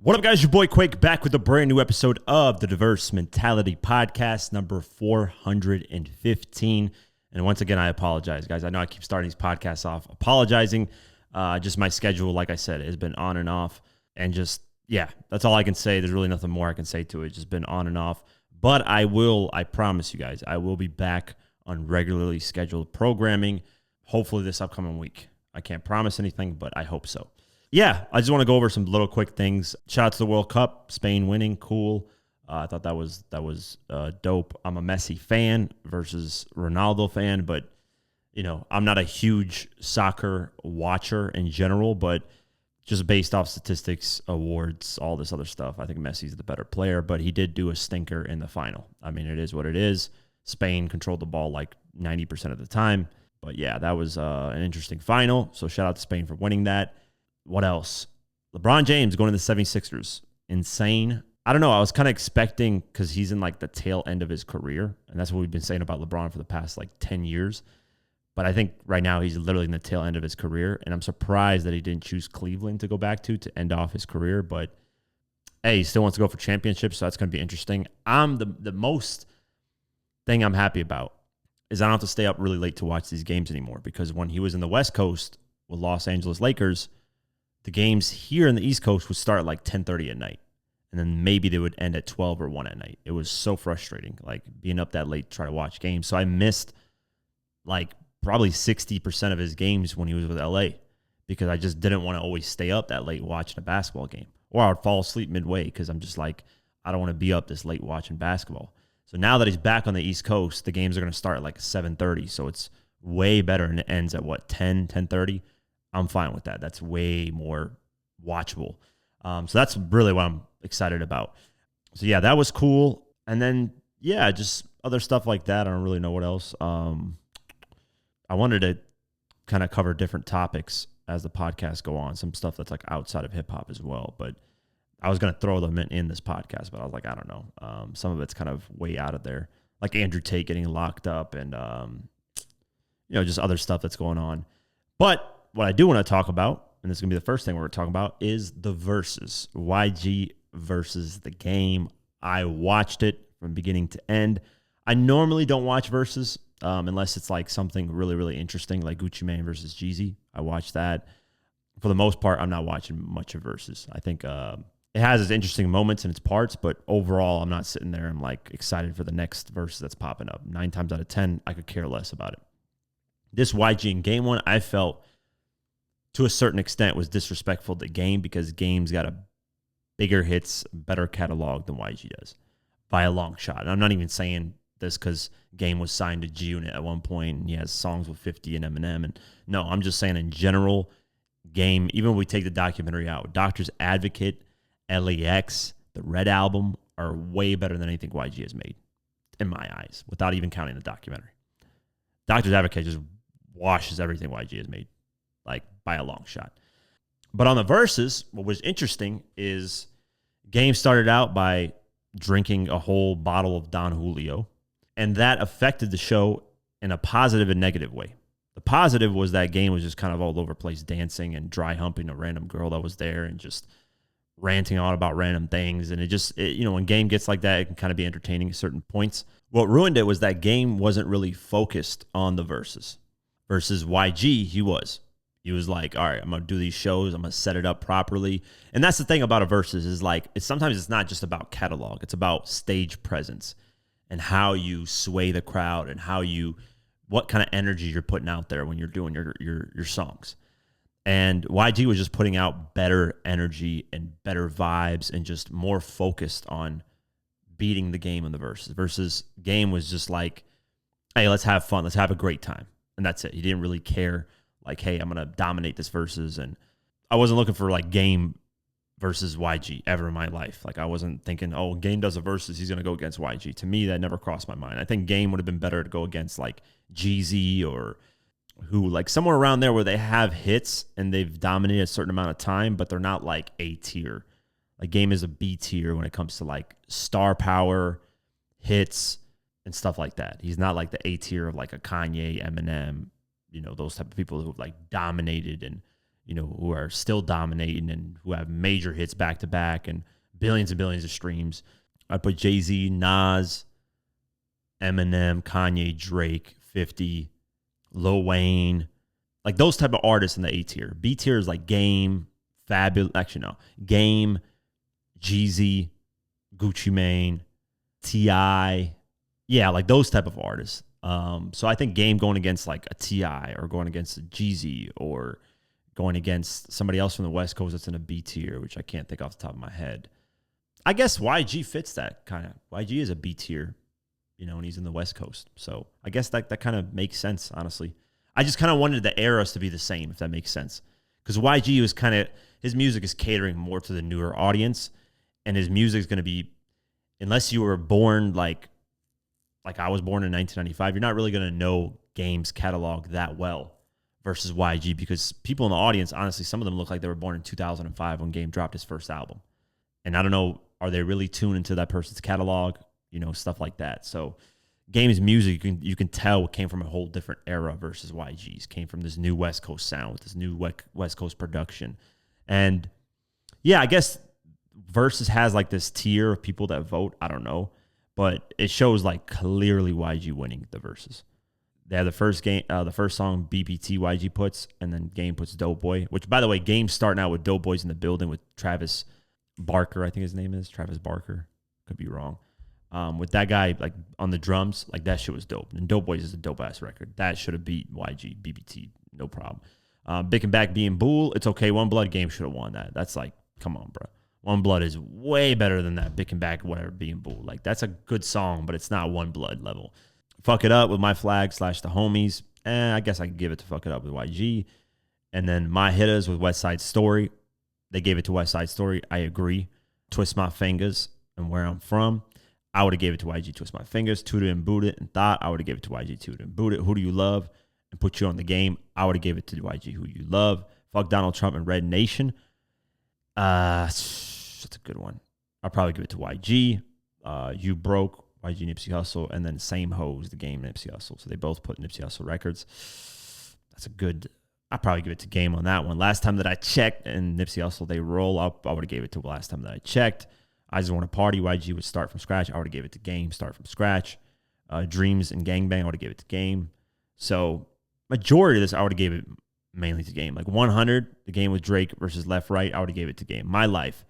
What up, guys? Your boy Quake back with a brand new episode of the Diverse Mentality Podcast, number 415. And once again, I apologize, guys. I know I keep starting these podcasts off apologizing. Just my schedule, like I said, has been on and off. And just, yeah, that's all I can say. There's really nothing more I can say to it. It's just been on and off. But I promise you guys, I will be back on regularly scheduled programming, hopefully this upcoming week. I can't promise anything, but I hope so. Yeah, I just want to go over some little quick things. Shout out to the World Cup, Spain winning, cool. I thought that was dope. I'm a Messi fan versus Ronaldo fan, but I'm not a huge soccer watcher in general, but just based off statistics, awards, all this other stuff, I think Messi's the better player, but he did do a stinker in the final. I mean, it is what it is. Spain controlled the ball like 90% of the time, but yeah, that was an interesting final. So shout out to Spain for winning that. What else? LeBron James going to the 76ers. Insane. I don't know. I was kind of expecting, because he's in like the tail end of his career, and that's what we've been saying about LeBron for the past like 10 years. But I think right now he's literally in the tail end of his career, and I'm surprised that he didn't choose Cleveland to go back to end off his career. But hey, he still wants to go for championships, so that's going to be interesting. The most thing I'm happy about is I don't have to stay up really late to watch these games anymore, because when he was in the West Coast with Los Angeles Lakers, the games here in the East Coast would start at like 10:30 at night, and then maybe they would end at 12 or 1 at night. It was so frustrating, like being up that late to try to watch games. So I missed like probably 60% of his games when he was with LA, because I just didn't want to always stay up that late watching a basketball game, or I would fall asleep midway because I'm just like, I don't want to be up this late watching basketball. So now that he's back on the East Coast, the games are going to start at like 7:30. So it's way better, and it ends at what, 10:30? I'm fine with that. That's way more watchable. So that's really what I'm excited about. So yeah, that was cool. And then, yeah, just other stuff like that. I don't really know what else. I wanted to kind of cover different topics as the podcast go on, some stuff that's like outside of hip hop as well. But I was going to throw them in this podcast, but I was like, I don't know. Some of it's kind of way out of there, like Andrew Tate getting locked up and, just other stuff that's going on. But what I do want to talk about, and this is going to be the first thing we're going to talk about, is the VERZUZ. YG versus The Game. I watched it from beginning to end. I normally don't watch VERZUZ unless it's like something really, really interesting, like Gucci Mane versus Jeezy. I watch that. For the most part, I'm not watching much of VERZUZ. I think it has its interesting moments and its parts, but overall, I'm not sitting there and like excited for the next VERZUZ that's popping up. 9 times out of 10, I could care less about it. This YG and Game one, I felt to a certain extent was disrespectful to Game, because Game's got a bigger hits, better catalog than YG does by a long shot. And I'm not even saying this because Game was signed to G-Unit at one point and he has songs with 50 and Eminem. And no, I'm just saying in general, Game, even when we take the documentary out, Doctor's Advocate, LAX, the Red Album are way better than anything YG has made, in my eyes, without even counting the documentary. Doctor's Advocate just washes everything YG has made, like by a long shot. But on the VERZUZ, what was interesting is Game started out by drinking a whole bottle of Don Julio, and that affected the show in a positive and negative way. The positive was that Game was just kind of all over the place, dancing and dry humping a random girl that was there and just ranting on about random things. And when Game gets like that, it can kind of be entertaining at certain points. What ruined it was that Game wasn't really focused on the VERZUZ. Versus YG, he was. He was like, all right, I'm going to do these shows. I'm going to set it up properly. And that's the thing about a VERZUZ is like, sometimes it's not just about catalog. It's about stage presence and how you sway the crowd and what kind of energy you're putting out there when you're doing your songs. And YG was just putting out better energy and better vibes and just more focused on beating the Game in the VERZUZ. Versus Game was just like, hey, let's have fun. Let's have a great time. And that's it. He didn't really care. Like, hey, I'm going to dominate this VERZUZ. And I wasn't looking for like Game versus YG ever in my life. Like, I wasn't thinking, oh, Game does a VERZUZ, he's going to go against YG. To me, that never crossed my mind. I think Game would have been better to go against like Jeezy or who, like somewhere around there where they have hits and they've dominated a certain amount of time, but they're not like A tier. Like Game is a B tier when it comes to like star power, hits, and stuff like that. He's not like the A tier of like a Kanye, Eminem, those type of people who have like dominated and, who are still dominating and who have major hits back to back and billions of streams. I'd put Jay-Z, Nas, Eminem, Kanye, Drake, 50, Lil Wayne, like those type of artists in the A tier. B tier is like Game, Fabulous. Actually, no. Game, Jeezy, Gucci Mane, T.I. Yeah, like those type of artists. So I think Game going against like a T.I. or going against a Jeezy or going against somebody else from the West Coast that's in a B tier, which I can't think off the top of my head. I guess YG fits that kind of. YG is a B tier, and he's in the West Coast. So I guess that kind of makes sense, honestly. I just kind of wanted the eras to be the same, if that makes sense. Because YG was kind of, his music is catering more to the newer audience. And his music is going to be, unless you were born like I was born in 1995, you're not really going to know Game's catalog that well versus YG. Because people in the audience, honestly, some of them look like they were born in 2005 when Game dropped his first album. And I don't know, are they really tuned into that person's catalog? Stuff like that. So Game's music, you can tell, came from a whole different era versus YG's. Came from this new West Coast sound with this new West Coast production. And yeah, I guess VERZUZ has like this tier of people that vote. I don't know. But it shows like clearly YG winning the VERZUZ. They have the first song BPT YG puts, and then Game puts Dope Boy, which by the way, Game's starting out with Dope Boys in the building with Travis Barker, I think his name is. Travis Barker. Could be wrong. With that guy like on the drums, like that shit was dope. And Dope Boys is a dope ass record. That should have beat YG, BBT, no problem. Big and Back being Bull, it's okay. One Blood Game should have won that. That's like, come on, bro. One Blood is way better than that. Big and Back, whatever, being Bull. Like that's a good song, but it's not One Blood level. Fuck It Up with My Flag / The Homies. I guess I could give it to Fuck It Up with YG. And then My Hitters with West Side Story. They gave it to West Side Story. I agree. Twist My Fingers and Where I'm From. I would have gave it to YG, Twist My Fingers. Toot It and Boot It and Thought. I would have gave it to YG, Toot It and Boot It. Who Do You Love? And Put You on the Game. I would have gave it to YG, Who You Love. Fuck Donald Trump and Red Nation. That's a good one. I'll probably give it to YG. You Broke, YG, Nipsey Hussle. And then Same Hoes, The Game, Nipsey Hussle. So they both put Nipsey Hussle records. That's a good... I'll probably give it to Game on that one. Last time that I checked, and Nipsey Hussle, they roll up. I would have gave it to last time that I checked. I Just Want to Party, YG would Start From Scratch. I would have gave it to Game, Start From Scratch. Dreams and Gangbang, I would have gave it to Game. So majority of this, I would have gave it mainly to Game. Like 100, the game with Drake versus Left Right, I would have gave it to Game. My Life,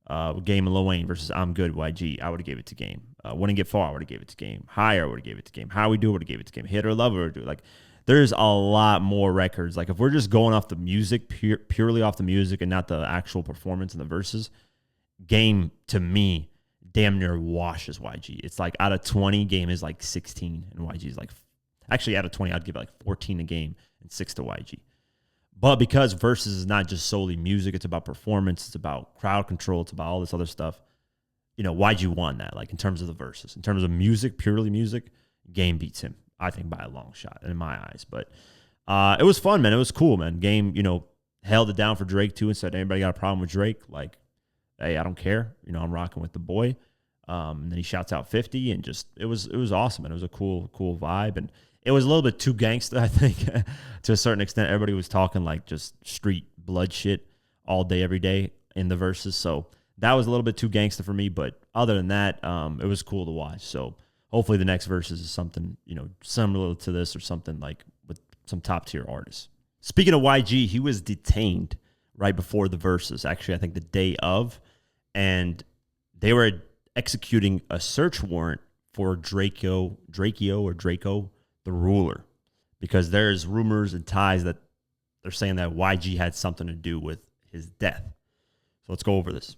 Game and Lil Wayne versus I'm Good, YG, I would have gave it to Game. Wouldn't Get Far, I would have gave it to Game. Higher, I would have gave it to Game. How We Do, I would have gave it to Game. Hit or Love, I would do. Like, there's a lot more records. Like, if we're just going off the music, purely off the music and not the actual performance in the verses, Game, to me, damn near washes YG. It's like out of 20, Game is like 16, and YG is like... Actually, out of 20, I'd give it like 14 to Game and 6 to YG. But because VERZUZ is not just solely music, it's about performance, it's about crowd control, it's about all this other stuff, YG won that, like in terms of the VERZUZ. In terms of music, purely music, Game beats him, I think, by a long shot in my eyes. But it was fun, man. It was cool, man. Game, held it down for Drake too and said, anybody got a problem with Drake? Like, hey, I don't care. I'm rocking with the boy. And then he shouts out 50 and just, it was awesome. And it was a cool vibe. And it was a little bit too gangsta, I think, to a certain extent. Everybody was talking like just street blood shit all day, every day in the verses. So that was a little bit too gangsta for me. But other than that, it was cool to watch. So hopefully the next verses is something, similar to this or something like with some top tier artists. Speaking of YG, he was detained right before the verses. Actually, I think the day of. And they were executing a search warrant for Drakeo Tha Ruler, because there's rumors and ties that they're saying that YG had something to do with his death. So let's go over this.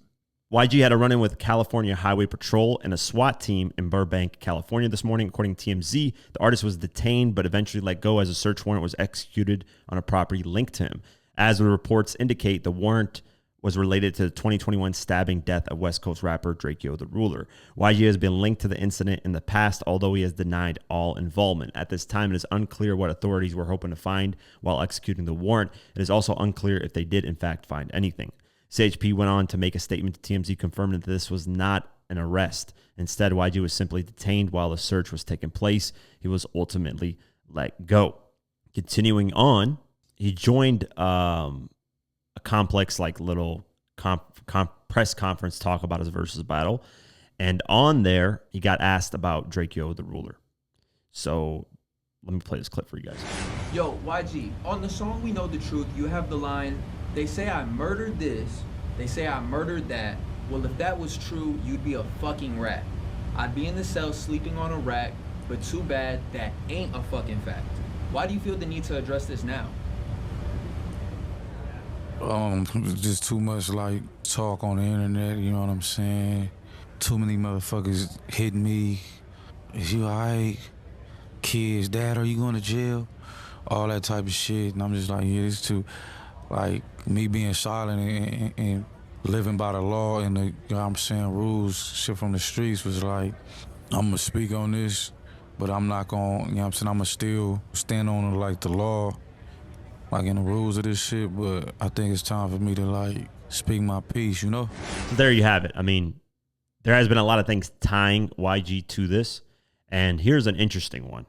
YG had a run-in with California Highway Patrol and a SWAT team in Burbank, California this morning. According to TMZ, the artist was detained but eventually let go as a search warrant was executed on a property linked to him. As the reports indicate, the warrant was related to the 2021 stabbing death of West Coast rapper Drakeo Tha Ruler. YG has been linked to the incident in the past, although he has denied all involvement. At this time, it is unclear what authorities were hoping to find while executing the warrant. It is also unclear if they did, in fact, find anything. CHP went on to make a statement to TMZ confirming that this was not an arrest. Instead, YG was simply detained while the search was taking place. He was ultimately let go. Continuing on, he joined a complex like little press conference talk about his versus battle. And on there, he got asked about Drakeo the Ruler. So let me play this clip for you guys. Yo, YG, on the song We Know the Truth, you have the line, they say I murdered this, they say I murdered that. Well, if that was true, you'd be a fucking rat. I'd be in the cell sleeping on a rack, but too bad that ain't a fucking fact. Why do you feel the need to address this now? Just too much like talk on the internet, you know what I'm saying? Too many motherfuckers hitting me. Is you alright? Kids, dad, are you going to jail? All that type of shit. And I'm just like, yeah, it's too, like, me being silent and living by the law and the, you know what I'm saying, rules, shit from the streets was like, I'm going to speak on this, but I'm not going to, you know what I'm saying, I'm going to still stand on, like, the law, like, in the rules of this shit, but I think it's time for me to, like, speak my piece, you know? So there you have it. I mean, there has been a lot of things tying YG to this, and here's an interesting one.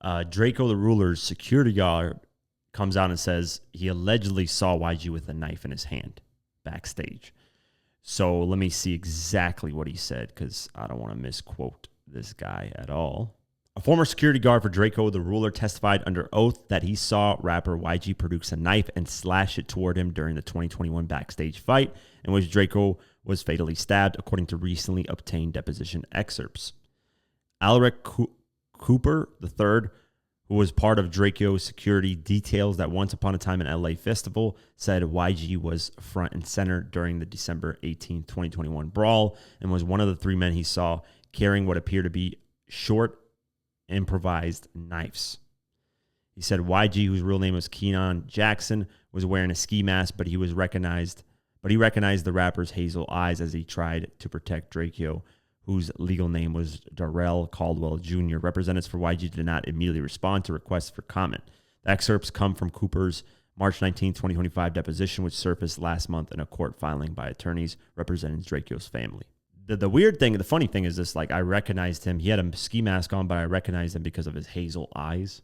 Drakeo the Ruler's security guard comes out and says he allegedly saw YG with a knife in his hand backstage. So let me see exactly what he said, because I don't want to misquote this guy at all. A former security guard for Drakeo the Ruler testified under oath that he saw rapper YG produce a knife and slash it toward him during the 2021 backstage fight, in which Drakeo was fatally stabbed, according to recently obtained deposition excerpts. Alaric Cooper III, who was part of Drakeo's security details that once upon a time in LA Festival, said YG was front and center during the December 18, 2021 brawl and was one of the three men he saw carrying what appeared to be short, improvised knives. He said YG, whose real name was Keenan Jackson, was wearing a ski mask, but he recognized the rapper's hazel eyes as he tried to protect Drakeo, whose legal name was Darrell Caldwell Jr. Representatives for YG did not immediately respond to requests for comment. The excerpts come from Cooper's March 19, 2025 deposition, which surfaced last month in a court filing by attorneys representing Drakeo's family. The weird thing, the funny thing is this, like, I recognized him. He had a ski mask on, but I recognized him because of his hazel eyes.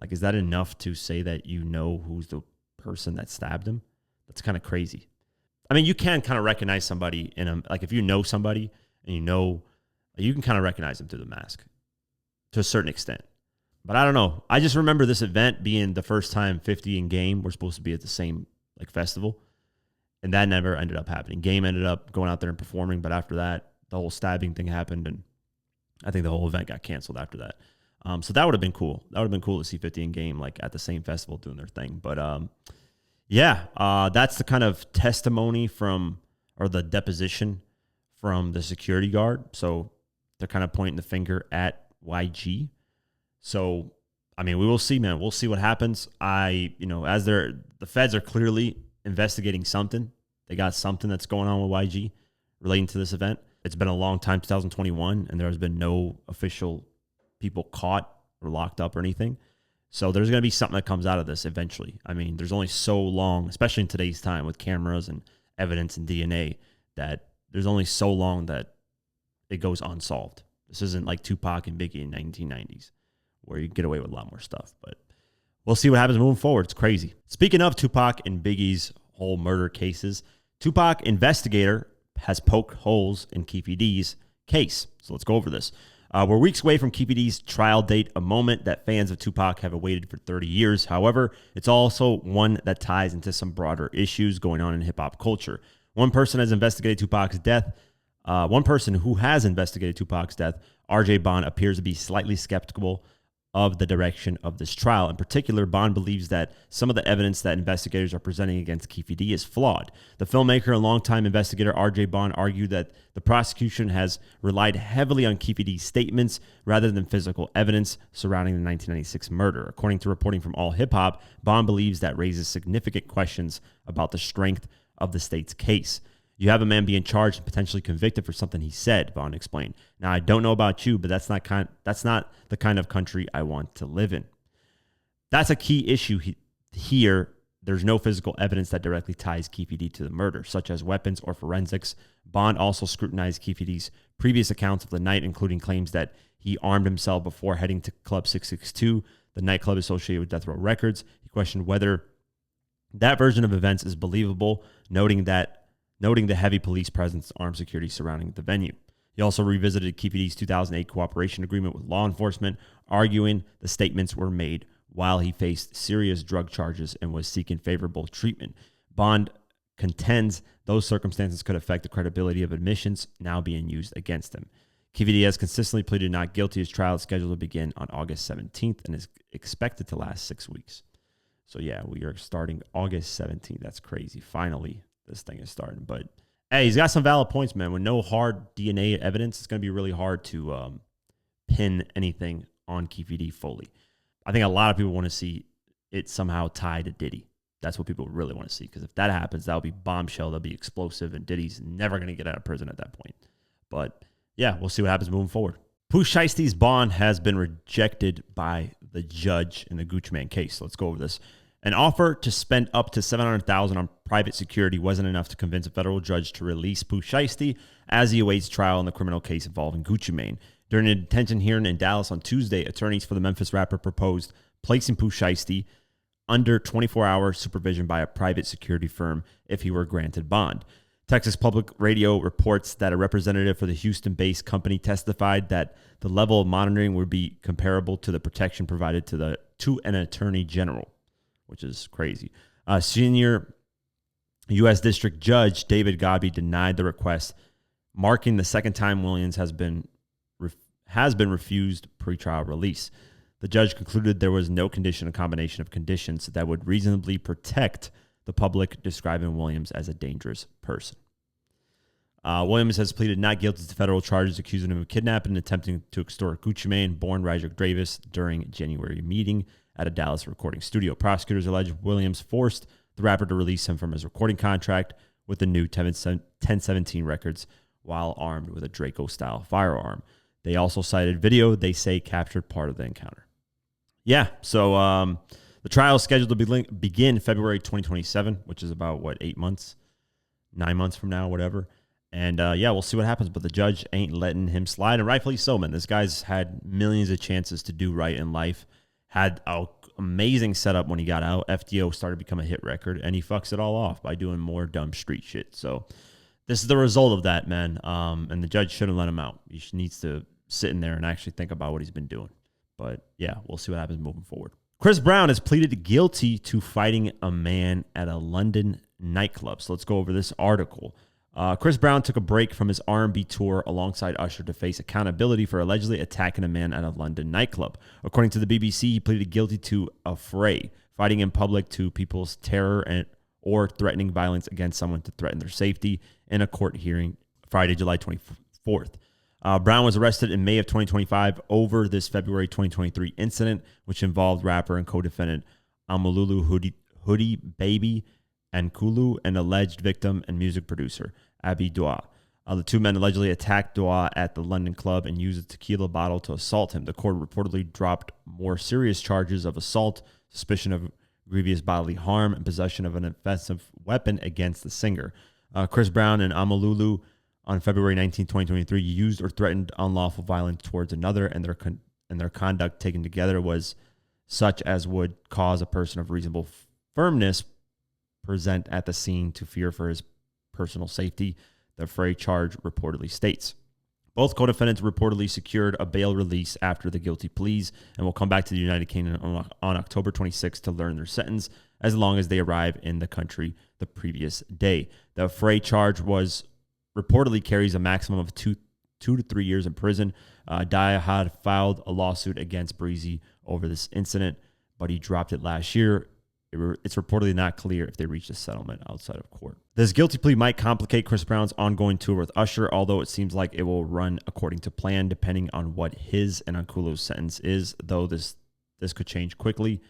Like, is that enough to say that you know who's the person that stabbed him? That's kind of crazy. I mean, you can kind of recognize somebody like if you know somebody and you can kind of recognize them through the mask to a certain extent. But I don't know. I just remember this event being the first time 50 and Game were supposed to be at the same like festival. And that never ended up happening. Game ended up going out there and performing, but after that, the whole stabbing thing happened, and I think the whole event got canceled after that. So that would have been cool. That would have been cool to see 50 and Game like at the same festival doing their thing. But that's the kind of testimony or the deposition from the security guard. So they're kind of pointing the finger at YG. So, I mean, we will see, man. We'll see what happens. The feds are clearly investigating something. They got something that's going on with YG relating to this event. It's been a long time, 2021, and there has been no official people caught or locked up or anything. So there's going to be something that comes out of this eventually. I mean, there's only so long, especially in today's time with cameras and evidence and DNA, that there's only so long that it goes unsolved. This isn't like Tupac and Biggie in 1990s where you get away with a lot more stuff. But we'll see what happens moving forward. It's crazy. Speaking of Tupac and Biggie's whole murder cases, Tupac Investigator has poked holes in Keefe D's case. So let's go over this. We're weeks away from Keefe D's trial date, a moment that fans of Tupac have awaited for 30 years. However, it's also one that ties into some broader issues going on in hip-hop culture. One person who has investigated Tupac's death, RJ Bond, appears to be slightly skeptical of the direction of this trial. In particular, Bond believes that some of the evidence that investigators are presenting against Keefe D is flawed. The filmmaker and longtime investigator RJ Bond argued that the prosecution has relied heavily on Keefe D's statements rather than physical evidence surrounding the 1996 murder. According to reporting from All Hip Hop, Bond believes that raises significant questions about the strength of the state's case. You have a man being charged and potentially convicted for something he said, Bond explained. Now, I don't know about you, but that's not the kind of country I want to live in. That's a key issue here. There's no physical evidence that directly ties Keefe D to the murder, such as weapons or forensics. Bond also scrutinized Keefe D's previous accounts of the night, including claims that he armed himself before heading to Club 662, the nightclub associated with Death Row Records. He questioned whether That version of events is believable, noting the heavy police presence, armed security surrounding the venue. He also revisited Keefe D's 2008 cooperation agreement with law enforcement, arguing the statements were made while he faced serious drug charges and was seeking favorable treatment. Bond contends those circumstances could affect the credibility of admissions now being used against him. Keefe D has consistently pleaded not guilty. His trial is scheduled to begin on August 17th and is expected to last 6 weeks. So, yeah, we are starting August 17th. That's crazy. Finally, this thing is starting. But, hey, he's got some valid points, man. With no hard DNA evidence, it's going to be really hard to pin anything on Keefe D fully. I think a lot of people want to see it somehow tied to Diddy. That's what people really want to see, because if that happens, that'll be bombshell, that'll be explosive, and Diddy's never going to get out of prison at that point. But, yeah, we'll see what happens moving forward. Pooh Shiesty's bond has been rejected by the judge in the Gucci Mane case. So let's go over this. An offer to spend up to $700,000 on private security wasn't enough to convince a federal judge to release Pooh Shiesty as he awaits trial in the criminal case involving Gucci Mane. During a detention hearing in Dallas on Tuesday, attorneys for the Memphis rapper proposed placing Pooh Shiesty under 24-hour supervision by a private security firm if he were granted bond. Texas Public Radio reports that a representative for the Houston-based company testified that the level of monitoring would be comparable to the protection provided to an attorney general, which is crazy. Senior U.S. District Judge David Godby denied the request, marking the second time Williams has been refused pretrial release. The judge concluded there was no condition or combination of conditions that would reasonably protect the public, describing Williams as a dangerous person. Williams has pleaded not guilty to federal charges accusing him of kidnapping and attempting to extort Gucci Mane, born Roderick Davis, during a January meeting at a Dallas recording studio. Prosecutors allege Williams forced the rapper to release him from his recording contract with the new 1017 records while armed with a Draco-style firearm. They also cited video they say captured part of the encounter. Yeah, so the trial is scheduled to begin February 2027, which is about, 8 months? 9 months from now, whatever. And, yeah, we'll see what happens. But the judge ain't letting him slide, and rightfully so, man. This guy's had millions of chances to do right in life. Had an amazing setup when he got out. FDO started to become a hit record, and he fucks it all off by doing more dumb street shit. So this is the result of that, man. And the judge shouldn't let him out. He needs to sit in there and actually think about what he's been doing. But, yeah, we'll see what happens moving forward. Chris Brown has pleaded guilty to fighting a man at a London nightclub. So let's go over this article. Chris Brown took a break from his R&B tour alongside Usher to face accountability for allegedly attacking a man at a London nightclub. According to the BBC, he pleaded guilty to affray, fighting in public to people's terror or threatening violence against someone to threaten their safety, in a court hearing Friday, July 24th. Brown was arrested in May of 2025 over this February 2023 incident, which involved rapper and co-defendant Amalulu Hoodie Baby and Kulu, an alleged victim and music producer, Abi Dua. The two men allegedly attacked Dua at the London club and used a tequila bottle to assault him. The court reportedly dropped more serious charges of assault, suspicion of grievous bodily harm, and possession of an offensive weapon against the singer. Chris Brown and Amalulu on February 19, 2023, used or threatened unlawful violence towards another, and their conduct taken together was such as would cause a person of reasonable firmness present at the scene to fear for his personal safety, the affray charge reportedly states. Both co-defendants reportedly secured a bail release after the guilty pleas and will come back to the United Kingdom on October 26 to learn their sentence, as long as they arrive in the country the previous day. The affray charge reportedly carries a maximum of 2 to 3 years in prison. Daya had filed a lawsuit against Breezy over this incident, but he dropped it last year. It's reportedly not clear if they reached a settlement outside of court. This guilty plea might complicate Chris Brown's ongoing tour with Usher, although it seems like it will run according to plan, depending on what his and Ankulu's sentence is, though this could change quickly.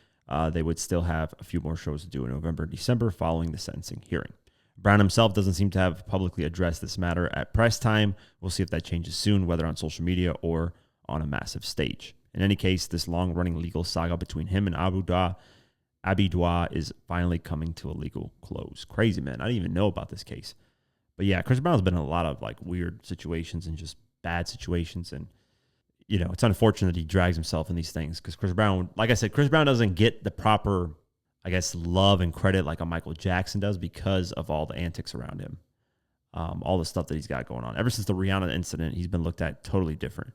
They would still have a few more shows to do in November and December following the sentencing hearing. Brown himself doesn't seem to have publicly addressed this matter at press time. We'll see if that changes soon, whether on social media or on a massive stage. In any case, this long-running legal saga between him and Abi Dua is finally coming to a legal close. Crazy, man. I didn't even know about this case. But yeah, Chris Brown's been in a lot of weird situations and just bad situations. And, it's unfortunate that he drags himself in these things because Chris Brown, like I said, Chris Brown doesn't get the proper I guess, love and credit like a Michael Jackson does because of all the antics around him. All the stuff that he's got going on. Ever since the Rihanna incident, he's been looked at totally different.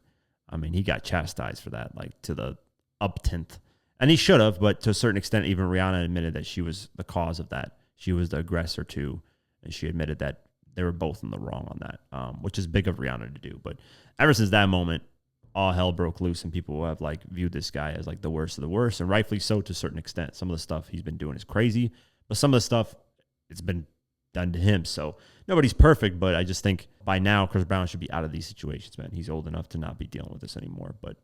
I mean, he got chastised for that, like to the up-tenth. And he should have, but to a certain extent, even Rihanna admitted that she was the cause of that. She was the aggressor too, and she admitted that they were both in the wrong on that, which is big of Rihanna to do. But ever since that moment, all hell broke loose, and people have like viewed this guy as like the worst of the worst, and rightfully so to a certain extent. Some of the stuff he's been doing is crazy, but some of the stuff it's been done to him. So nobody's perfect, but I just think by now Chris Brown should be out of these situations, man. He's old enough to not be dealing with this anymore, but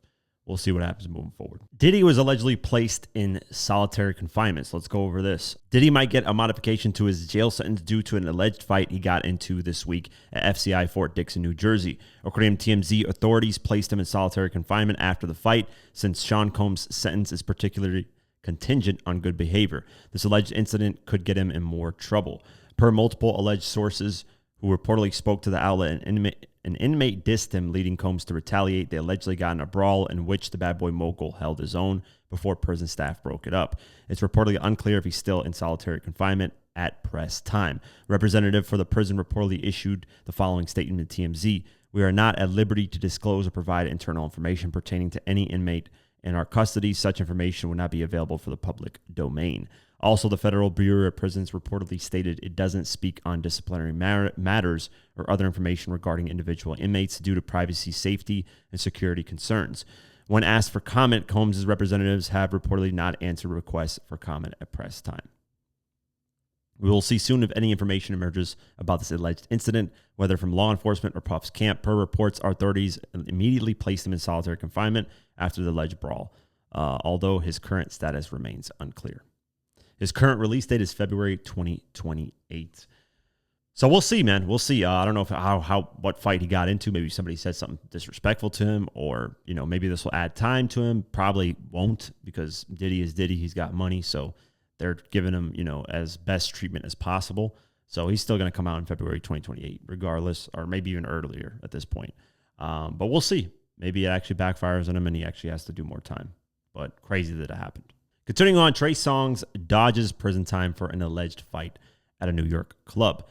we'll see what happens moving forward. Diddy was allegedly placed in solitary confinement. So let's go over this. Diddy might get a modification to his jail sentence due to an alleged fight he got into this week at FCI Fort Dixon, New Jersey. According to TMZ, authorities placed him in solitary confinement after the fight, since Sean Combs' sentence is particularly contingent on good behavior. This alleged incident could get him in more trouble. Per multiple alleged sources who reportedly spoke to the outlet, an inmate dissed him, leading Combs to retaliate. They allegedly got in a brawl in which the bad boy mogul held his own before prison staff broke it up. It's reportedly unclear if he's still in solitary confinement at press time. Representative for the prison reportedly issued the following statement to TMZ. We are not at liberty to disclose or provide internal information pertaining to any inmate in our custody. Such information would not be available for the public domain. Also, the Federal Bureau of Prisons reportedly stated it doesn't speak on disciplinary matters or other information regarding individual inmates due to privacy, safety, and security concerns. When asked for comment, Combs' representatives have reportedly not answered requests for comment at press time. We will see soon if any information emerges about this alleged incident, whether from law enforcement or Puff's camp. Per reports, our authorities immediately placed him in solitary confinement after the alleged brawl, although his current status remains unclear. His current release date is February 2028. So we'll see, man. We'll see. I don't know what fight he got into. Maybe somebody said something disrespectful to him, or maybe this will add time to him. Probably won't, because Diddy is Diddy. He's got money, so they're giving him as best treatment as possible. So he's still going to come out in February 2028, regardless, or maybe even earlier at this point. But we'll see. Maybe it actually backfires on him, and he actually has to do more time. But crazy that it happened. Continuing on, Trey Songz dodges prison time for an alleged fight at a New York club.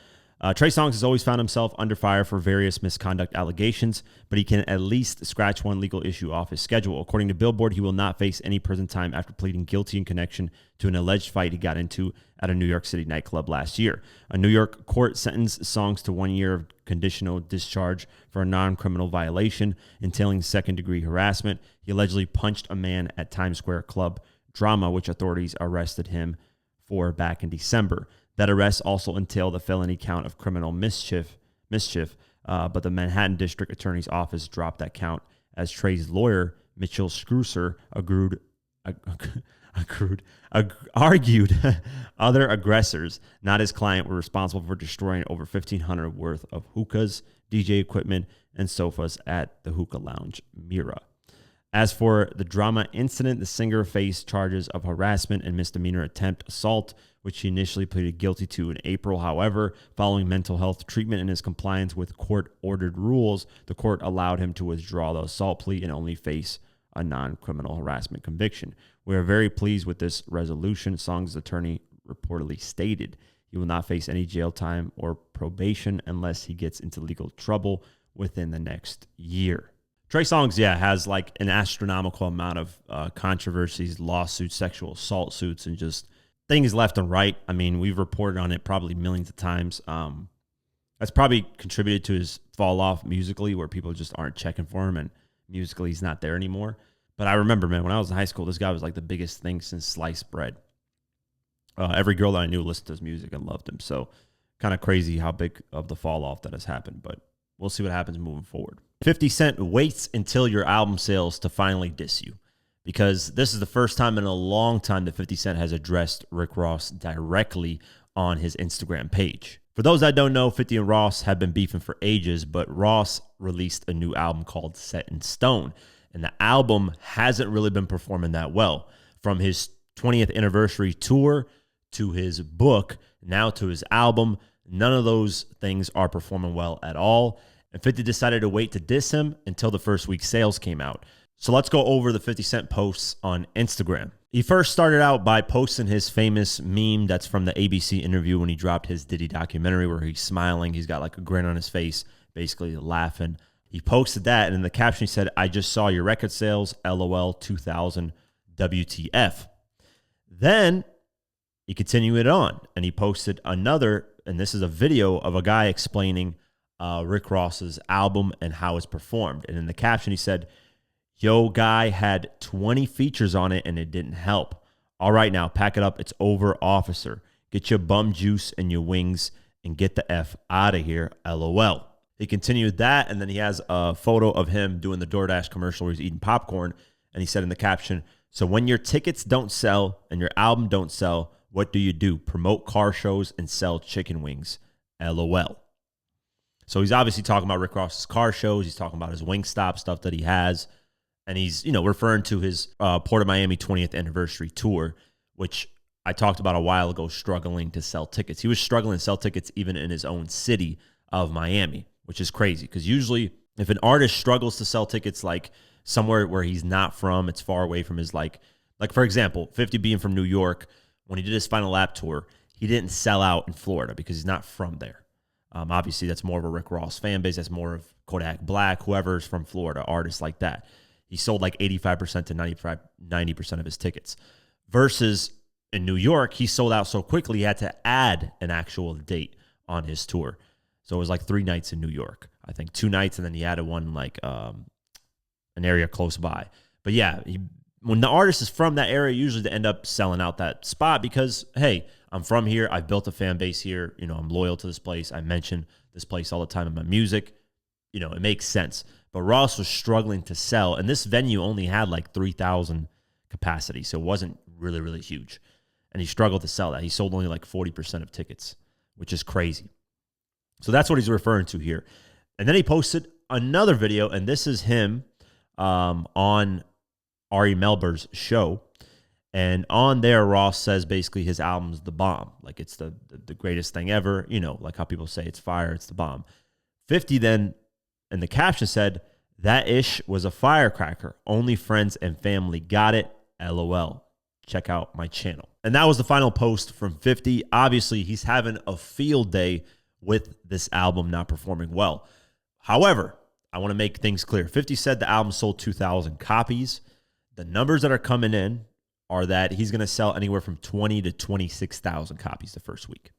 Trey Songz has always found himself under fire for various misconduct allegations, but he can at least scratch one legal issue off his schedule. According to Billboard, he will not face any prison time after pleading guilty in connection to an alleged fight he got into at a New York City nightclub last year. A New York court sentenced Songz to 1 year of conditional discharge for a non-criminal violation entailing second-degree harassment. He allegedly punched a man at Times Square Club Drama, which authorities arrested him for back in December. That arrest also entailed a felony count of criminal mischief, but the Manhattan District Attorney's Office dropped that count as Trey's lawyer, Mitchell Scruser, argued other aggressors, not his client, were responsible for destroying over $1,500 worth of hookahs, DJ equipment, and sofas at the hookah lounge Mira. As for the drama incident, the singer faced charges of harassment and misdemeanor attempt assault, which he initially pleaded guilty to in April. However, following mental health treatment and his compliance with court-ordered rules, the court allowed him to withdraw the assault plea and only face a non-criminal harassment conviction. We are very pleased with this resolution, Songz' attorney reportedly stated. He will not face any jail time or probation unless he gets into legal trouble within the next year. Trey Songz, has like an astronomical amount of controversies, lawsuits, sexual assault suits, and just things left and right. I mean, we've reported on it probably millions of times. That's probably contributed to his fall off musically, where people just aren't checking for him, and musically he's not there anymore. But I remember, man, when I was in high school, this guy was like the biggest thing since sliced bread. Every girl that I knew listened to his music and loved him. So kind of crazy how big of the fall off that has happened, but we'll see what happens moving forward. 50 Cent waits until your album sales to finally diss you, because this is the first time in a long time that 50 Cent has addressed Rick Ross directly on his Instagram page. For those that don't know, 50 and Ross have been beefing for ages, but Ross released a new album called Set in Stone, and the album hasn't really been performing that well. From his 20th anniversary tour to his book, now to his album, none of those things are performing well at all. And 50 decided to wait to diss him until the first week's sales came out. So let's go over the 50 Cent posts on Instagram. He first started out by posting his famous meme that's from the ABC interview when he dropped his Diddy documentary where he's smiling. He's got like a grin on his face, basically laughing. He posted that, and in the caption he said, "I just saw your record sales, LOL 2000 WTF." Then he continued it on, and he posted another, and this is a video of a guy explaining Rick Ross's album and how it's performed. And in the caption he said, "Yo, guy had 20 features on it and it didn't help. All right, now pack it up. It's over, officer. Get your bum juice and your wings and get the F out of here, LOL." He continued that, and then he has a photo of him doing the DoorDash commercial where he's eating popcorn. And he said in the caption, "So when your tickets don't sell and your album don't sell, what do? Promote car shows and sell chicken wings, LOL." So he's obviously talking about Rick Ross's car shows. He's talking about his Wingstop stuff that he has. And he's, referring to his Port of Miami 20th anniversary tour, which I talked about a while ago, struggling to sell tickets. He was struggling to sell tickets even in his own city of Miami, which is crazy because usually if an artist struggles to sell tickets like somewhere where he's not from, it's far away from his like for example, 50 being from New York, when he did his Final Lap tour, he didn't sell out in Florida because he's not from there. Obviously, that's more of a Rick Ross fan base. That's more of Kodak Black, whoever's from Florida, artists like that. He sold like 85% to 90% of his tickets. Versus in New York, he sold out so quickly, he had to add an actual date on his tour. So it was like 3 nights in New York. I think 2 nights, and then he added one like an area close by. But yeah, when the artist is from that area, usually they end up selling out that spot because, hey, I'm from here. I've built a fan base here. I'm loyal to this place. I mention this place all the time in my music. It makes sense. But Ross was struggling to sell, and this venue only had like 3,000 capacity, so it wasn't really, really huge. And he struggled to sell that. He sold only like 40% of tickets, which is crazy. So that's what he's referring to here. And then he posted another video, and this is him on Ari Melber's show. And on there, Ross says basically his album's the bomb. Like it's the greatest thing ever. Like how people say it's fire, it's the bomb. 50 then, and the caption said, "That ish was a firecracker. Only friends and family got it. LOL. Check out my channel." And that was the final post from 50. Obviously, he's having a field day with this album not performing well. However, I want to make things clear. 50 said the album sold 2,000 copies. The numbers that are coming in are that he's going to sell anywhere from 20 to 26,000 copies the first week.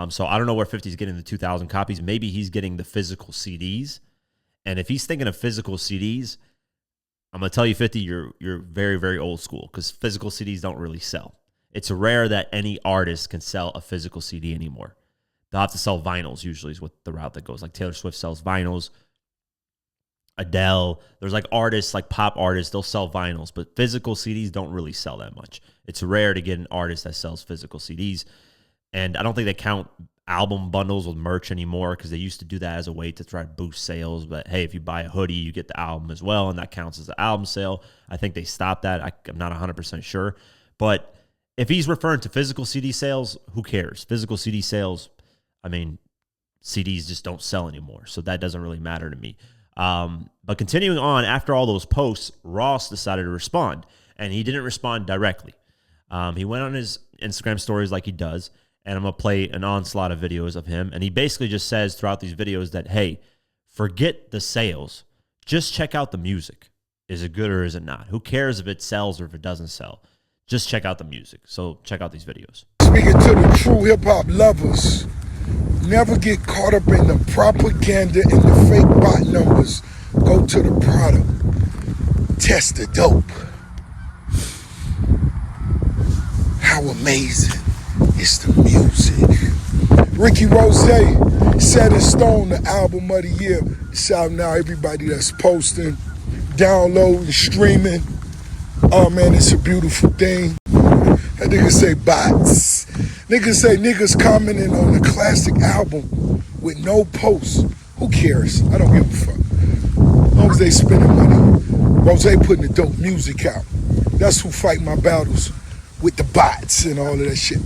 So I don't know where 50 is getting the 2,000 copies. Maybe he's getting the physical CDs. And if he's thinking of physical CDs, I'm going to tell you, 50, you're very, very old school because physical CDs don't really sell. It's rare that any artist can sell a physical CD anymore. They'll have to sell vinyls usually is what the route that goes. Like Taylor Swift sells vinyls. Adele, there's like artists, like pop artists, they'll sell vinyls, but physical CDs don't really sell that much. It's rare to get an artist that sells physical CDs. And I don't think they count album bundles with merch anymore because they used to do that as a way to try to boost sales. But hey, if you buy a hoodie, you get the album as well, and that counts as the album sale. I think they stopped that. I'm not 100% sure. But if he's referring to physical CD sales, who cares? Physical CD sales, CDs just don't sell anymore. So that doesn't really matter to me. But continuing on, after all those posts, Ross decided to respond, and he didn't respond directly. He went on his Instagram stories like he does, and I'm going to play an onslaught of videos of him. And he basically just says throughout these videos that, hey, forget the sales. Just check out the music. Is it good or is it not? Who cares if it sells or if it doesn't sell? Just check out the music. So check out these videos. Speaking to the true hip-hop lovers, never get caught up in the propaganda and the fake bot numbers. Go to the product. Test the dope. How amazing is the music. Ricky Rose, Set in Stone, the album of the year. It's out now. Everybody that's posting, downloading, streaming. Oh man, it's a beautiful thing. That nigga say bots. Niggas say niggas commenting on a classic album with no posts. Who cares? I don't give a fuck. As long as they spending money. Rose putting the dope music out. That's who fight my battles with the bots and all of that shit.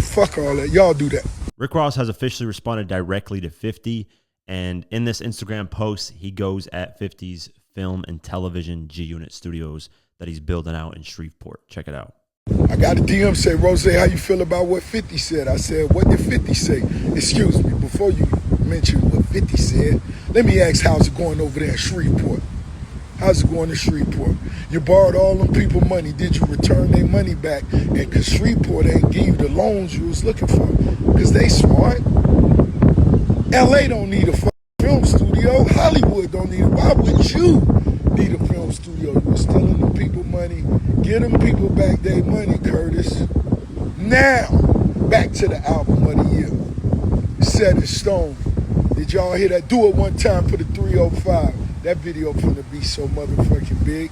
Fuck all that. Y'all do that. Rick Ross has officially responded directly to 50. And in this Instagram post, he goes at 50's Film and Television G Unit Studios that he's building out in Shreveport. Check it out. I got a DM say, Rose, how you feel about what 50 said? I said, what did 50 say? Excuse me, before you mention what 50 said, let me ask, how's it going over there in Shreveport? How's it going in Shreveport? You borrowed all them people money. Did you return their money back? And because Shreveport ain't give you the loans you was looking for, because they smart. LA don't need a film studio. Hollywood don't need it. Why would you need a film studio? You were stealing the people money. Get them people back their money, Curtis. Now, back to the album of the year. Set in Stone. Did y'all hear that? Do it one time for the 305. That video finna be so motherfucking big.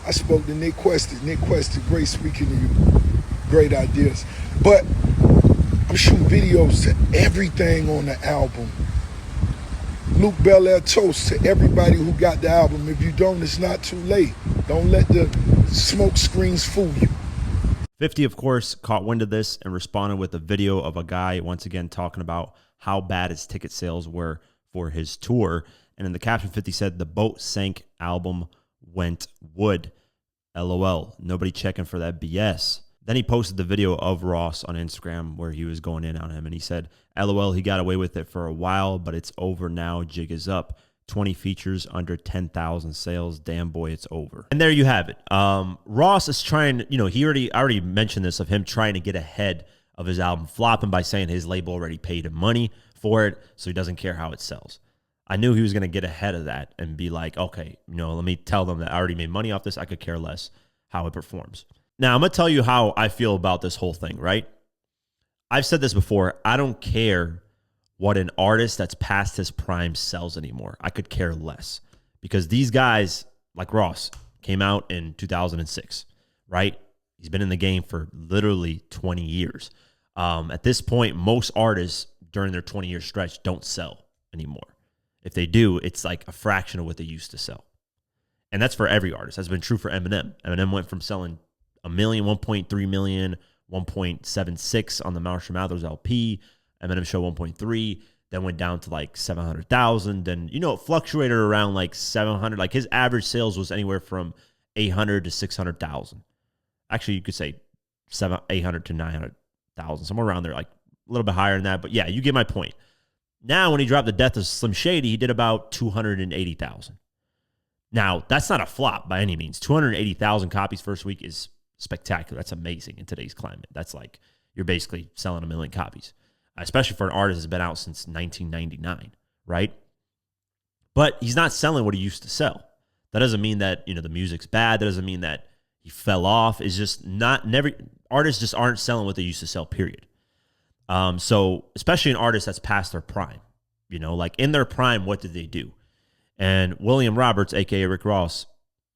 I spoke to Nick Quested. Nick Quested, great speaking to you. Great ideas. But I'm shooting videos to everything on the album. Luke Belair toast to everybody who got the album. If you don't, it's not too late. Don't let the smoke screens fool you. 50, of course, caught wind of this and responded with a video of a guy once again talking about how bad his ticket sales were for his tour. And in the caption, 50 said, "The boat sank, album went wood. LOL. Nobody checking for that BS." Then he posted the video of Ross on Instagram where he was going in on him. And he said, "LOL, he got away with it for a while, but it's over now. Jig is up. 20 features under 10,000 sales. Damn, boy, it's over." And there you have it. Ross is trying, I already mentioned this, of him trying to get ahead of his album flopping by saying his label already paid him money for it, so he doesn't care how it sells. I knew he was going to get ahead of that and be like, okay, let me tell them that I already made money off this. I could care less how it performs. Now, I'm going to tell you how I feel about this whole thing, right? I've said this before. I don't care what an artist that's past his prime sells anymore. I could care less, because these guys like Ross came out in 2006, right? He's been in the game for literally 20 years. At this point, most artists during their 20-year stretch don't sell anymore. If they do, it's like a fraction of what they used to sell. And that's for every artist. That's been true for Eminem. Eminem went from selling 1 million, 1.3 million, 1.76 on the Marshall Mathers LP. Eminem Show 1.3, then went down to like 700,000. Then, it fluctuated around like 700. Like his average sales was anywhere from 800 to 600,000. Actually, you could say 800 to 900,000, somewhere around there, like a little bit higher than that. But yeah, you get my point. Now, when he dropped The Death of Slim Shady, he did about 280,000. Now, that's not a flop by any means. 280,000 copies first week is spectacular. That's amazing in today's climate. That's like you're basically selling 1 million copies, especially for an artist that's been out since 1999, right? But he's not selling what he used to sell. That doesn't mean that, the music's bad. That doesn't mean that he fell off. It's just artists just aren't selling what they used to sell, period. So especially an artist that's past their prime, like in their prime, what did they do? And William Roberts, aka Rick Ross,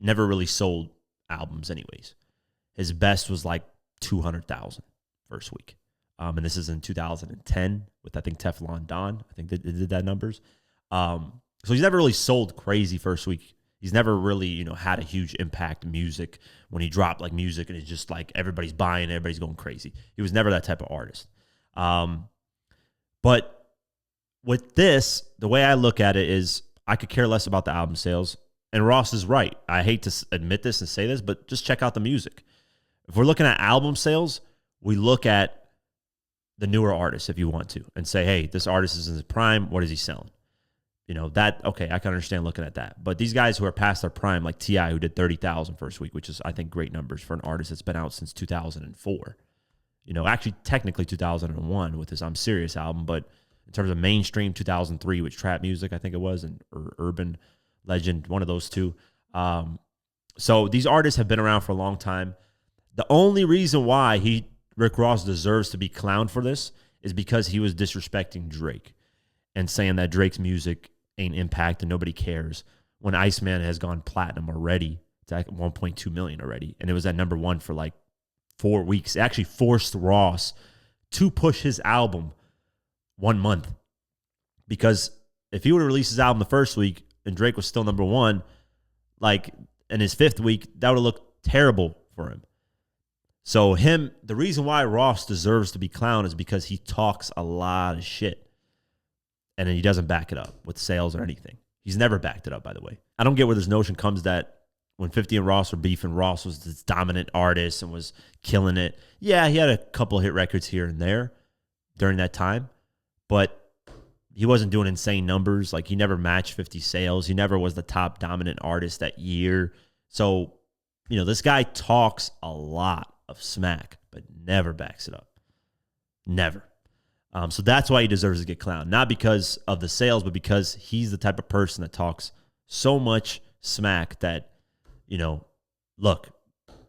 never really sold albums anyways. His best was like 200,000 first week. And this is in 2010 with, I think, Teflon Don. I think they did that numbers. So he's never really sold crazy first week. He's never really, had a huge impact music when he dropped like music and it's just like everybody's buying, everybody's going crazy. He was never that type of artist. But with this, the way I look at it is I could care less about the album sales. And Ross is right. I hate to admit this and say this, but just check out the music. If we're looking at album sales, we look at the newer artists if you want to and say, hey, this artist is in his prime. What is he selling? Okay, I can understand looking at that. But these guys who are past their prime, like T.I., who did 30,000 first week, which is, I think, great numbers for an artist that's been out since 2004. Actually, technically 2001 with his I'm Serious album, but in terms of mainstream, 2003 with Trap Music, I think it was, or Urban Legend, one of those two. So these artists have been around for a long time. The only reason why Rick Ross deserves to be clowned for this is because he was disrespecting Drake and saying that Drake's music ain't impact and nobody cares when Iceman has gone platinum already. It's at 1.2 million already. And it was at number one for like 4 weeks. It actually forced Ross to push his album 1 month, because if he would have released his album the first week and Drake was still number one, like in his 5th week, that would have looked terrible for him. So the reason why Ross deserves to be clowned is because he talks a lot of shit and then he doesn't back it up with sales or anything. He's never backed it up, by the way. I don't get where this notion comes that when 50 and Ross were beefing, Ross was this dominant artist and was killing it. Yeah, he had a couple hit records here and there during that time, but he wasn't doing insane numbers. Like, he never matched 50 sales. He never was the top dominant artist that year. So, you know, this guy talks a lot of smack, but never backs it up. Never. So that's why he deserves to get clowned. Not because of the sales, but because he's the type of person that talks so much smack that, you know, look,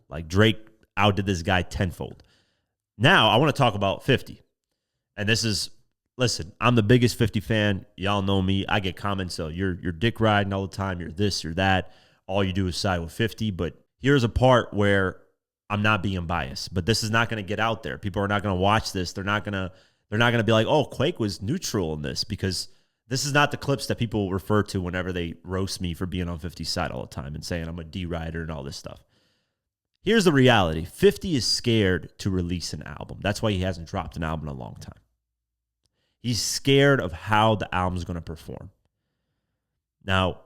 like Drake outdid this guy tenfold. Now, I want to talk about 50. And this is, listen, I'm the biggest 50 fan. Y'all know me. I get comments, so you're dick riding all the time. You're this, you're that. All you do is side with 50. But here's a part where I'm not being biased. But this is not going to get out there. People are not going to watch this. They're not going to be like, oh, Quake was neutral in this, because this is not the clips that people refer to whenever they roast me for being on 50's side all the time and saying I'm a D-rider and all this stuff. Here's the reality. 50 is scared to release an album. That's why he hasn't dropped an album in a long time. He's scared of how the album's going to perform. Now,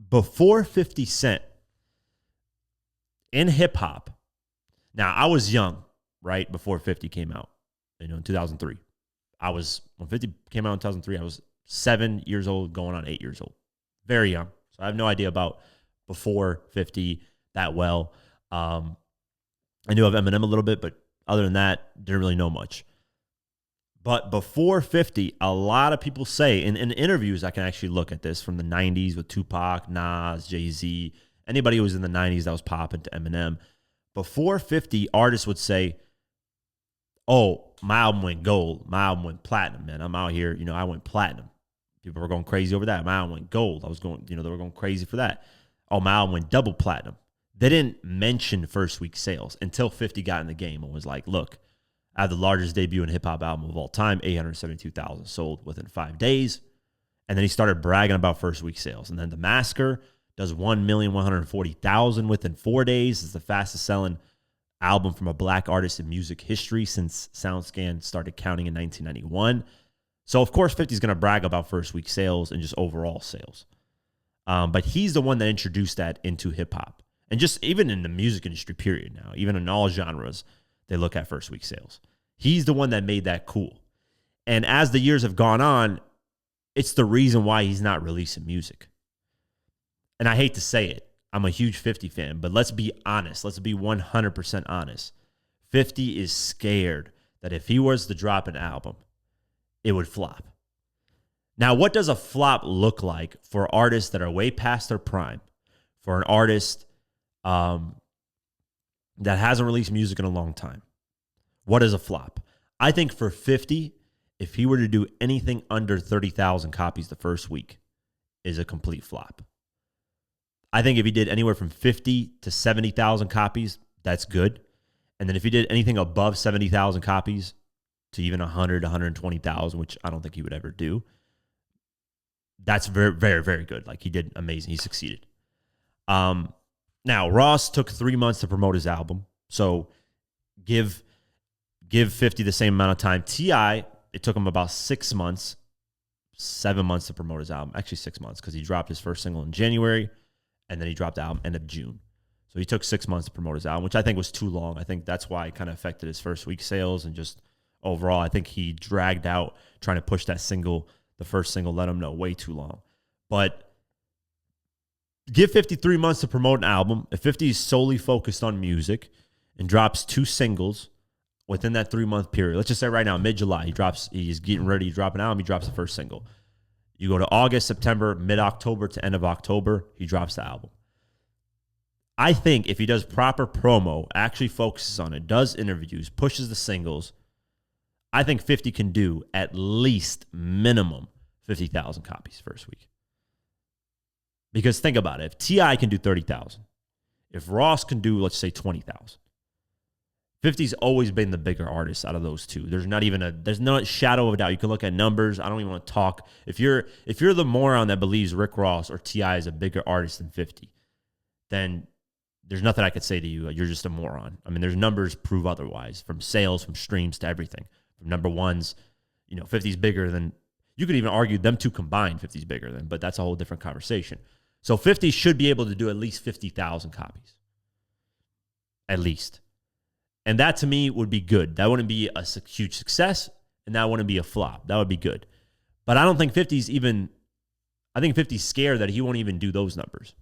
before 50 Cent, in hip-hop, now I was young, right, before 50 came out, you know, in 2003. When 50 came out in 2003, I was 7 years old, going on 8 years old. Very young. So I have no idea about before 50 that well. I knew of Eminem a little bit, but other than that, didn't really know much. But before 50, a lot of people say, in interviews, I can actually look at this from the 90s with Tupac, Nas, Jay-Z, anybody who was in the 90s that was popping to Eminem. Before 50, artists would say, oh, my album went gold. My album went platinum, man. I'm out here, you know, I went platinum. People were going crazy over that. My album went gold. They were going crazy for that. Oh, my album went double platinum. They didn't mention first week sales until 50 got in the game and was like, look, I have the largest debut in hip-hop album of all time, 872,000 sold within 5 days. And then he started bragging about first week sales. And then The Masker does 1,140,000 within 4 days. It's the fastest selling album from a black artist in music history since SoundScan started counting in 1991. So, of course, 50 is going to brag about first week sales and just overall sales. But he's the one that introduced that into hip-hop. And just even in the music industry, period now, even in all genres, they look at first week sales. He's the one that made that cool. And as the years have gone on, it's the reason why he's not releasing music. And I hate to say it. I'm a huge 50 fan, but let's be honest. Let's be 100% honest. 50 is scared that if he was to drop an album, it would flop. Now, what does a flop look like for artists that are way past their prime? For an artist that hasn't released music in a long time? What is a flop? I think for 50, if he were to do anything under 30,000 copies the first week, is a complete flop. I think if he did anywhere from 50 to 70,000 copies, that's good. And then if he did anything above 70,000 copies to even 100, 120,000, which I don't think he would ever do, that's very, very, very good. Like, he did amazing. He succeeded. Now, Ross took 3 months to promote his album. So give 50 the same amount of time. T.I., it took him about 6 months, 7 months to promote his album. Actually, 6 months, because he dropped his first single in January, and then he dropped the album end of June. So he took 6 months to promote his album, which I think was too long. I think that's why it kind of affected his first week sales, and just overall, I think he dragged out trying to push that single, the first single, Let Him Know, way too long. But give 50 3 months to promote an album. If 50 is solely focused on music and drops 2 singles within that 3 month period, let's just say right now, mid-July, he's getting ready to drop an album, he drops the first single. You go to August, September, mid-October to end of October, he drops the album. I think if he does proper promo, actually focuses on it, does interviews, pushes the singles, I think 50 can do at least minimum 50,000 copies first week. Because think about it. If T.I. can do 30,000, if Ross can do, let's say, 20,000, 50's always been the bigger artist out of those two. There's no shadow of a doubt. You can look at numbers. I don't even want to talk. If you're the moron that believes Rick Ross or T.I. is a bigger artist than 50, then there's nothing I could say to you. You're just a moron. I mean, there's numbers prove otherwise, from sales, from streams to everything. From number ones, 50's bigger than, you could even argue them two combined, 50's bigger than, but that's a whole different conversation. So 50 should be able to do at least 50,000 copies. At least. And that to me would be good. That wouldn't be a huge success, and that wouldn't be a flop. That would be good. But I don't think 50's even, I think 50's scared that he won't even do those numbers.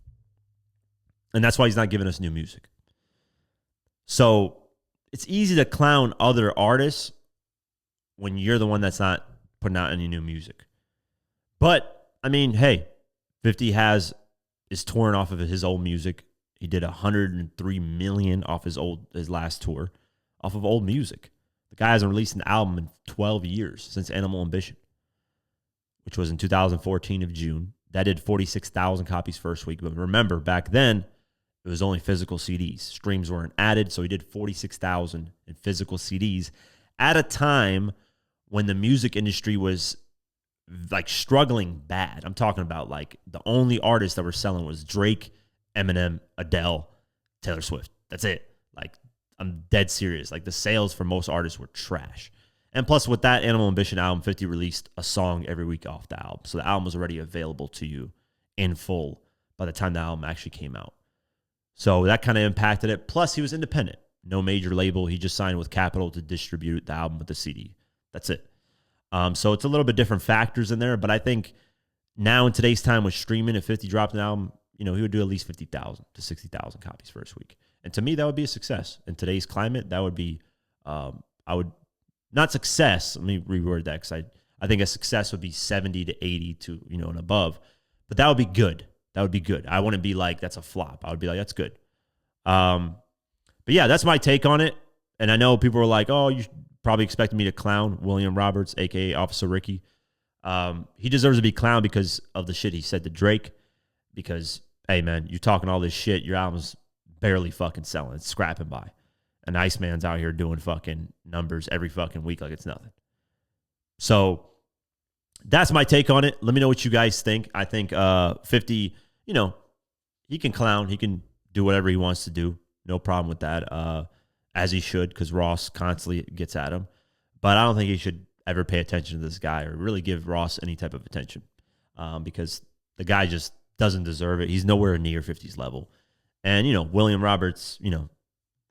And that's why he's not giving us new music. So it's easy to clown other artists when you're the one that's not putting out any new music. But, I mean, hey, 50 is touring off of his old music. He did $103 million off his last tour, off of old music. The guy hasn't released an album in 12 years since Animal Ambition, which was in 2014 of June. That did 46,000 copies first week. But remember, back then, it was only physical CDs. Streams weren't added, so he did 46,000 in physical CDs at a time when the music industry was like struggling bad. I'm talking about like the only artists that were selling was Drake, Eminem, Adele, Taylor Swift. That's it. Like, I'm dead serious. Like, the sales for most artists were trash. And plus, with that Animal Ambition album, 50 released a song every week off the album. So the album was already available to you in full by the time the album actually came out. So that kind of impacted it. Plus, he was independent. No major label. He just signed with Capitol to distribute the album with the CD. That's it. So it's a little bit different factors in there. But I think now in today's time with streaming, if 50 dropped an album, he would do at least 50,000 to 60,000 copies first week. And to me, that would be a success. In today's climate, that would be, not success. Let me reword that, because I think a success would be 70 to 80 to, and above. But that would be good. That would be good. I wouldn't be like, that's a flop. I would be like, that's good. But yeah, that's my take on it. And I know people were like, oh, you probably expected me to clown William Roberts, a.k.a. Officer Ricky. He deserves to be clowned because of the shit he said to Drake. Because, hey, man, you're talking all this shit. Your album's barely fucking selling. It's scrapping by. And Iceman's out here doing fucking numbers every fucking week like it's nothing. So that's my take on it. Let me know what you guys think. I think 50, he can clown. He can do whatever he wants to do. No problem with that, as he should, because Ross constantly gets at him. But I don't think he should ever pay attention to this guy or really give Ross any type of attention, because the guy just doesn't deserve it. He's nowhere near 50's level. And, William Roberts,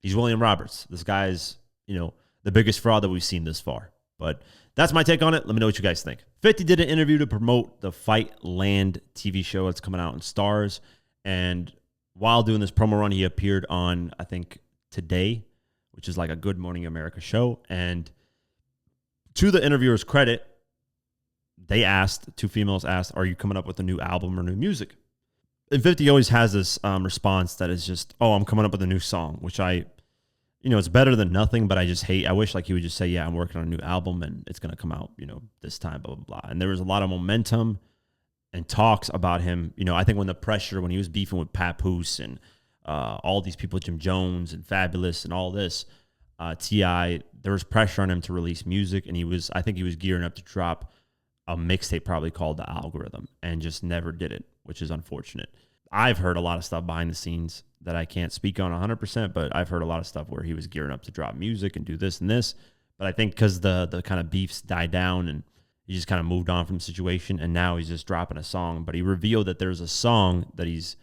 he's William Roberts. This guy's, the biggest fraud that we've seen this far. But that's my take on it. Let me know what you guys think. 50 did an interview to promote the Fight Land TV show that's coming out in Stars. And while doing this promo run, he appeared on, I think, Today, which is like a Good Morning America show. And to the interviewer's credit, two females asked, are you coming up with a new album or new music? And 50 always has this response that is just, oh, I'm coming up with a new song, which it's better than nothing, but I just hate. I wish like he would just say, yeah, I'm working on a new album and it's going to come out, this time, blah, blah, blah. And there was a lot of momentum and talks about him. I think when he was beefing with Papoose and all these people, Jim Jones and Fabulous and all this, T.I., there was pressure on him to release music. And I think he was gearing up to drop a mixtape probably called The Algorithm, and just never did it, which is unfortunate. I've heard a lot of stuff behind the scenes that I can't speak on 100%, but I've heard a lot of stuff where he was gearing up to drop music and do this and this. But I think because the kind of beefs died down and he just kind of moved on from the situation, and now he's just dropping a song. But he revealed that there's a song that it's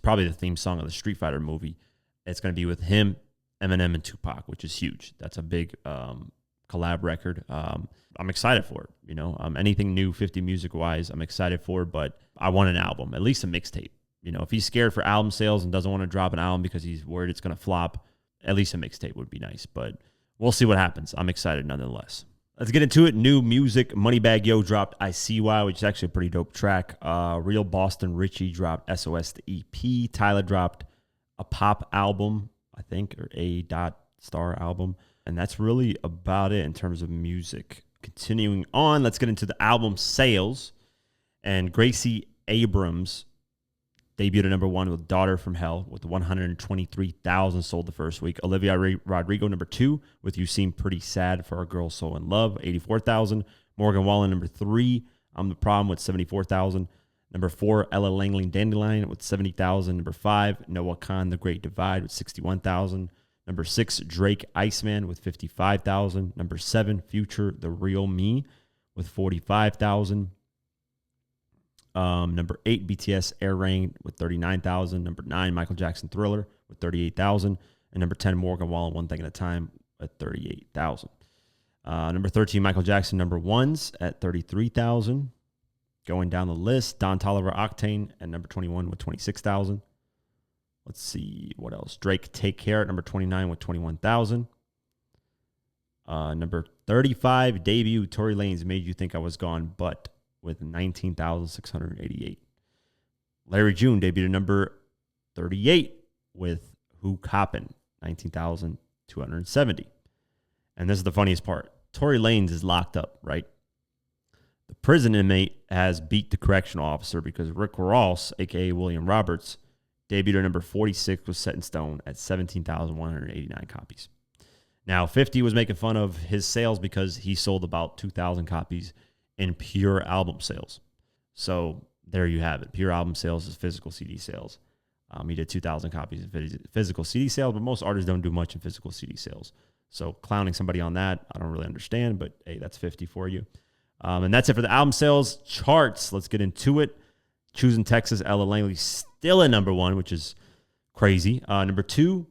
probably the theme song of the Street Fighter movie. It's going to be with him, Eminem, and Tupac, which is huge. That's a big collab record. I'm excited for it. Anything new 50 music wise, I'm excited for, but I want an album, at least a mixtape. If he's scared for album sales and doesn't want to drop an album because he's worried it's going to flop, at least a mixtape would be nice. But we'll see what happens. I'm excited nonetheless. Let's get into it. New music. Moneybagg Yo dropped I See Why, which is actually a pretty dope track. Real Boston Richie dropped SOS the EP. Tyler dropped a pop album, I think, or a star album. And that's really about it in terms of music. Continuing on, let's get into the album sales. And Gracie Abrams debuted at number 1 with Daughter from Hell with 123,000 sold the first week. Olivia Rodrigo, number 2 with You Seem Pretty Sad for a Girl So in Love, 84,000. Morgan Wallen, number 3, I'm the Problem with 74,000. Number 4, Ella Langley Dandelion with 70,000. Number 5, Noah Khan, The Great Divide with 61,000. Number 6, Drake Iceman with 55,000. Number 7, Future The Real Me with 45,000. Number 8, BTS Air Rain with 39,000. Number 9, Michael Jackson Thriller with 38,000. And number 10, Morgan Wallen One Thing at a Time at 38,000. Number 13, Michael Jackson Number Ones at 33,000. Going down the list, Don Toliver Octane at number 21 with 26,000. Let's see what else. Drake Take Care at number 29 with 21,000. Number 35, debut Tory Lanez Made You Think I Was Gone, but with 19,688. Larry June debuted at number 38 with Who Coppin', 19,270. And this is the funniest part. Tory Lanez is locked up, right? The prison inmate has beat the correctional officer because Rick Ross, a.k.a. William Roberts, debuted at number 46, was set in stone at 17,189 copies. Now, 50 was making fun of his sales because he sold about 2,000 copies in pure album sales. So there you have it. Pure album sales is physical CD sales. He did 2,000 copies of physical CD sales, but most artists don't do much in physical CD sales. So clowning somebody on that, I don't really understand, but hey, that's 50 for you. And that's it for the album sales charts. Let's get into it. Choosing Texas, Ella Langley still at number 1, which is crazy. Number 2,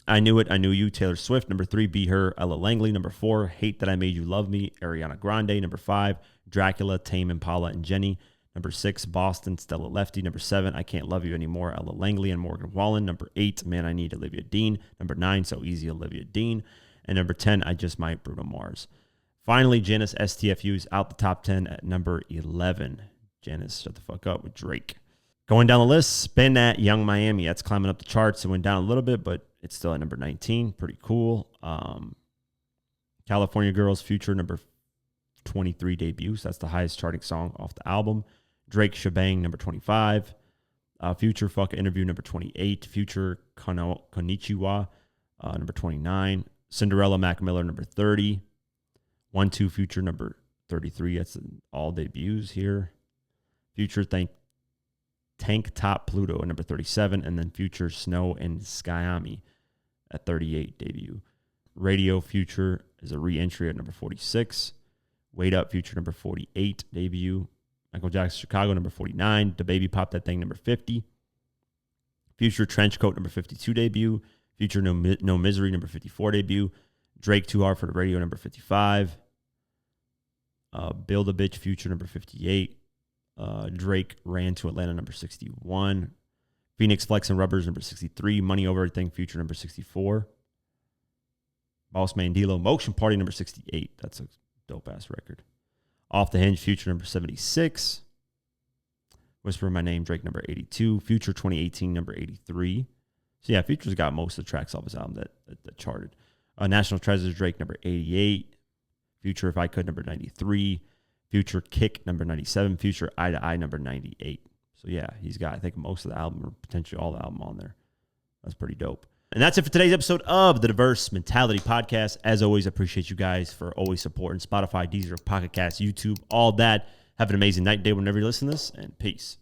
I Knew It, I Knew You, Taylor Swift. Number 3, Be Her, Ella Langley. Number 4, Hate That I Made You Love Me, Ariana Grande. Number 5, Dracula, Tame Impala and Jenny. Number 6, Boston, Stella Lefty. Number 7, I Can't Love You Anymore, Ella Langley and Morgan Wallen. Number 8, Man I Need, Olivia Dean. Number 9, So Easy, Olivia Dean. And number 10, I Just Might, Bruno Mars. Finally, Janice STFU's out the top 10 at number 11. Janice, shut the fuck up with Drake. Going down the list, Spin That, Young Miami. That's climbing up the charts. It went down a little bit, but it's still at number 19. Pretty cool. California Girls, Future, number 23 debuts. That's the highest charting song off the album. Drake, Shebang, number 25. Future, Fuck Interview, number 28. Future, Konnichiwa, number 29. Cinderella, Mac Miller, number 30. 1-2 Future, number 33. That's all debuts here. Future, Tank Top Pluto at number 37. And then Future, Snow and Skyami at 38 debut. Radio, Future is a re-entry at number 46. Wait Up, Future, number 48 debut. Michael Jackson, Chicago, number 49. The Baby Pop That Thing, number 50. Future, Trenchcoat, number 52 debut. Future, No Misery, number 54 debut. Drake, Too Hard for the Radio, number 55. Build a Bitch, Future, number 58. Drake, Ran to Atlanta, number 61. Phoenix, Flex and Rubbers, number 63. Money Over Everything, Future, number 64. Boss Man D-Lo, Motion Party, number 68. That's a dope-ass record. Off the Hinge, Future, number 76. Whisper My Name, Drake, number 82. Future, 2018, number 83. So yeah, Future's got most of the tracks off his album that charted. National Treasures, Drake, number 88. Future, If I Could, number 93. Future, Kick, number 97. Future, Eye to Eye, number 98. So yeah, he's got, I think, most of the album, or potentially all the album on there. That's pretty dope. And that's it for today's episode of the Diverse Mentality Podcast. As always, I appreciate you guys for always supporting Spotify, Deezer, Pocket Cast, YouTube, all that. Have an amazing night, day, whenever you listen to this, and peace.